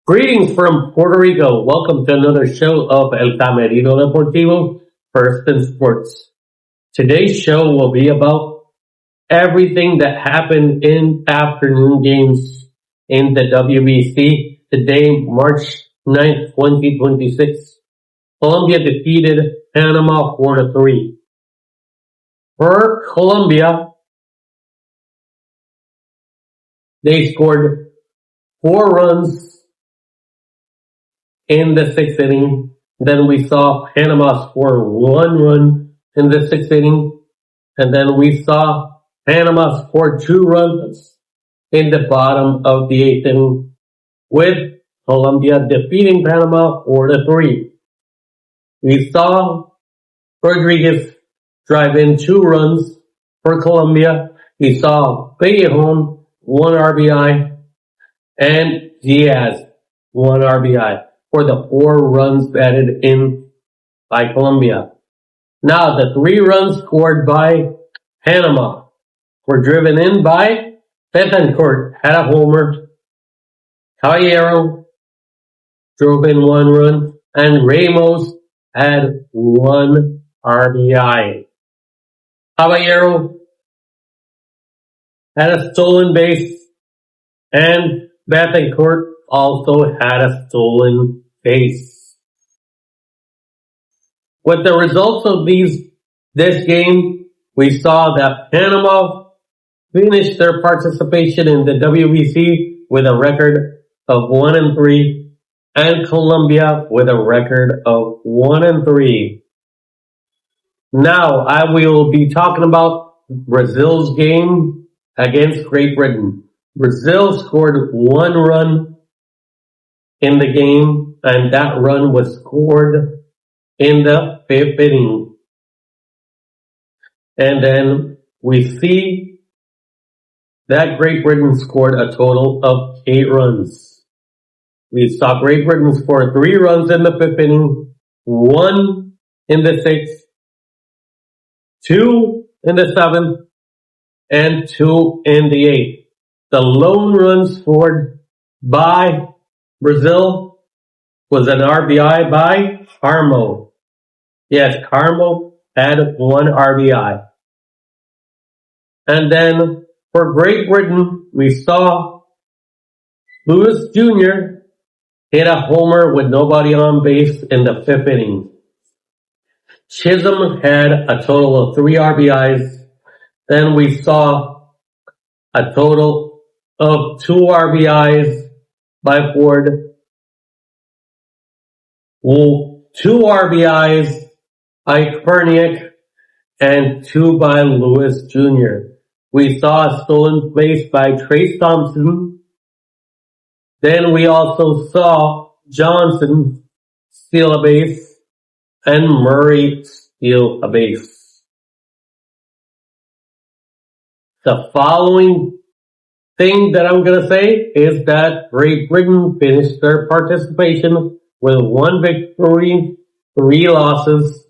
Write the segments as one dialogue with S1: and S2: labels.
S1: Greetings from Puerto Rico. Welcome to another show of El Camerino Deportivo, First in Sports. Today's show will be about everything that happened in afternoon games in the WBC. Today, March 9th, 2026. Colombia defeated Panama 4-3. For Colombia, they scored 4 runs in the sixth inning. Then we saw Panama score 1 run in the sixth inning. And then we saw Panama score 2 runs in the bottom of the eighth inning, with Colombia defeating Panama 4-3. We saw Rodriguez drive in 2 runs for Colombia. We saw Callejon 1 RBI and Diaz 1 RBI for the 4 runs batted in by Colombia. Now, the 3 runs scored by Panama were driven in by Betancourt, had a homer. Caballero drove in 1 run, and Ramos had 1 RBI. Caballero had a stolen base, and Betancourt also had a stolen base. With the results of this game, we saw that Panama finished their participation in the WBC with a record of 1-3, and Colombia with a record of 1-3. Now, I will be talking about Brazil's game against Great Britain. Brazil scored 1 run in the game, and that run was scored in the fifth inning. And then we see that Great Britain scored a total of 8 runs. We saw Great Britain score 3 runs in the fifth inning, 1 in the sixth, 2 in the seventh, and 2 in the eighth. The lone run scored by Brazil was an RBI by Carmo. Yes, Carmo had 1 RBI. And then for Great Britain, we saw Lewis Jr. hit a homer with nobody on base in the fifth inning. Chisholm had a total of 3 RBIs. Then we saw a total of 2 RBIs by Ford, 2 RBIs by Korniak, and 2 by Lewis Jr. We saw a stolen base by Trace Thompson. Then we also saw Johnson steal a base and Murray steal a base. The following thing that I'm going to say is that Great Britain finished their participation with 1 victory, 3 losses,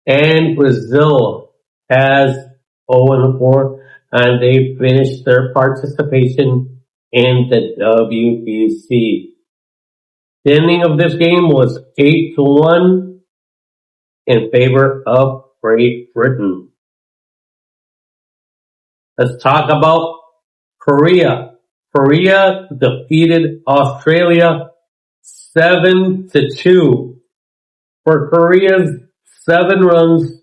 S1: and Brazil has 0-4, and they finished their participation in the WBC. The ending of this game was 8-1 in favor of Great Britain. Let's talk about Korea. Korea defeated Australia 7-2. For Korea's 7 runs,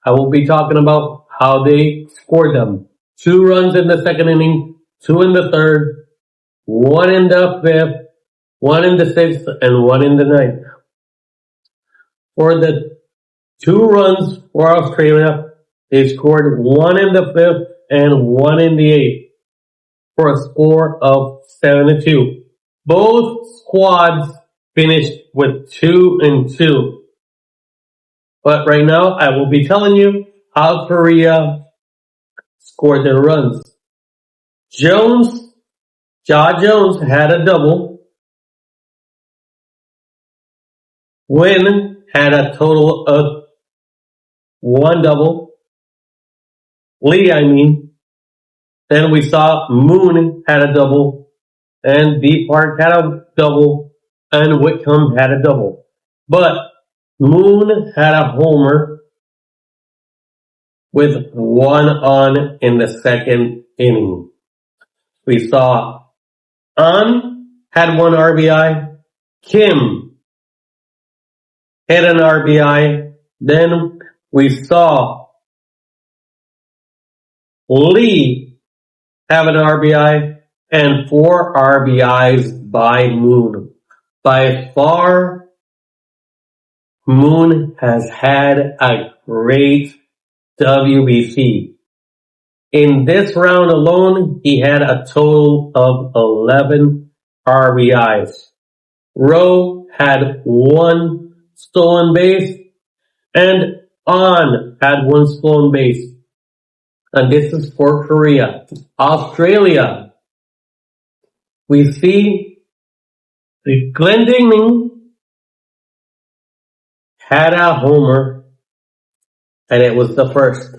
S1: I will be talking about how they scored them. 2 runs in the second inning, 2 in the third, 1 in the fifth, 1 in the sixth, and 1 in the ninth. For the 2 runs for Australia, they scored 1 in the fifth and 1 in the eighth, for a score of 7-2. Both squads finished with 2-2. But right now, I will be telling you how Korea scored their runs. Ja Jones had a double. Wynn had a total of 1 double. Then we saw Moon had a double, and D. Park had a double, and Whitcomb had a double. But Moon had a homer with one on in the second inning. We saw An had one RBI, Kim hit an RBI, then we saw Lee have an RBI, and 4 RBIs by Moon. By far, Moon has had a great WBC. In this round alone, he had a total of 11 RBIs. Rowe had 1 stolen base, and An had 1 stolen base. And this is for Korea. Australia, we see Glendinning had a homer, and it was the first.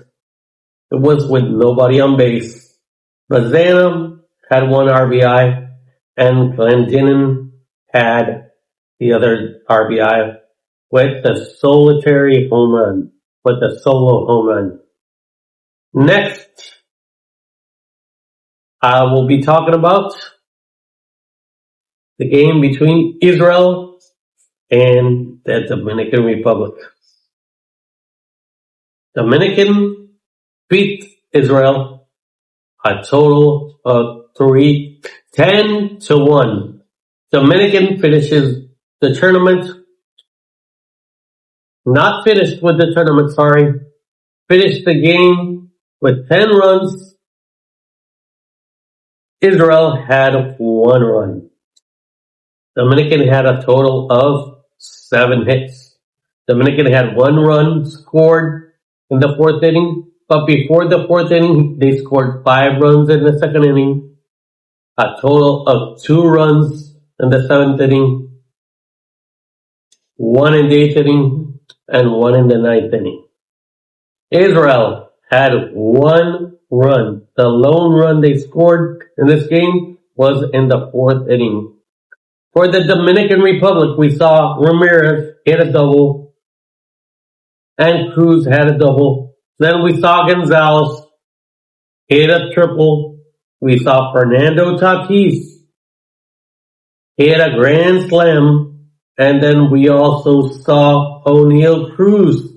S1: It was with nobody on base. Bazanam had 1 RBI, and Glendinning had the other RBI with the solitary home run, with the solo home run. Next, I will be talking about the game between Israel and the Dominican Republic. Dominican beat Israel a total of 10-1. Dominican finishes the tournament, not finished with the tournament, sorry, finished the game with 10 runs. Israel had 1 run. Dominican had a total of 7 hits. Dominican had 1 run scored in the 4th inning, but before the 4th inning, they scored 5 runs in the 2nd inning, a total of 2 runs in the 7th inning, 1 in the 8th inning, and 1 in the 9th inning. Israel had 1 run. The lone run they scored in this game was in the 4th inning. For the Dominican Republic, we saw Ramirez hit a double, and Cruz had a double. Then we saw Gonzalez hit a triple. We saw Fernando Tatis hit a grand slam. And then we also saw O'Neal Cruz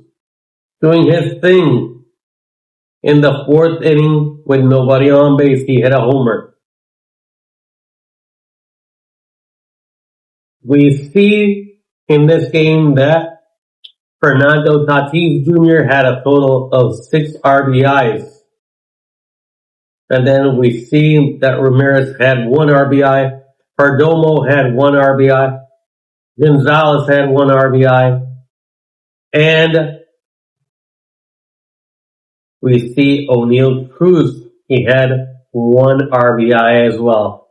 S1: doing his thing in the 4th inning with nobody on base. He hit a homer. We see in this game that Fernando Tatis Jr. had a total of 6 RBIs. And then we see that Ramirez had 1 RBI. Perdomo had 1 RBI. Gonzalez had 1 RBI. And we see O'Neal Cruz. He had 1 RBI as well.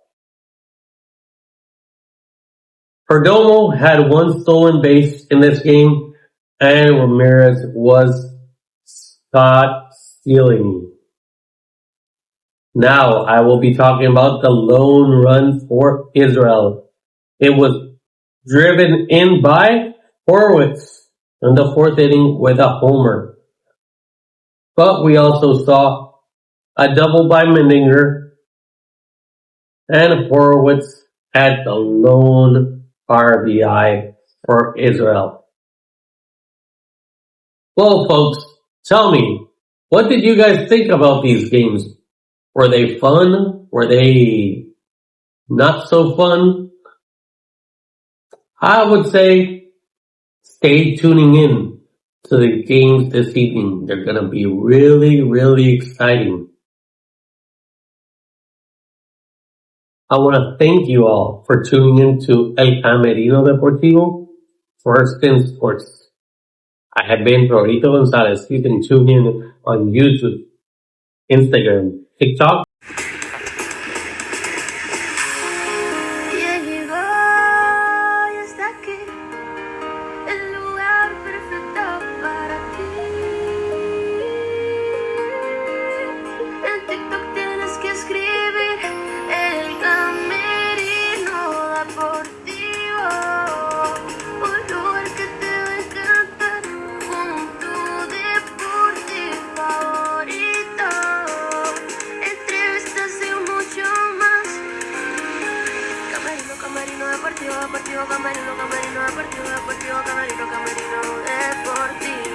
S1: Perdomo had 1 stolen base in this game, and Ramirez was caught stealing. Now, I will be talking about the lone run for Israel. It was driven in by Horwitz in the 4th inning with a homer. But we also saw a double by Mendinger, and Horwitz had the lone RBI for Israel. Well, folks, tell me, what did you guys think about these games? Were they fun? Were they not so fun? I would say stay tuning in to the games this evening. They're going to be really, really exciting. I want to thank you all for tuning in to El Camerino Deportivo, First in Sports. I have been Florito Gonzalez. You can tune in on YouTube, Instagram, TikTok.
S2: Escribir El Camerino Deportivo. camerino deportivo, deportivo camerino, camerino deportivo, deportivo camerino, camerino deportivo.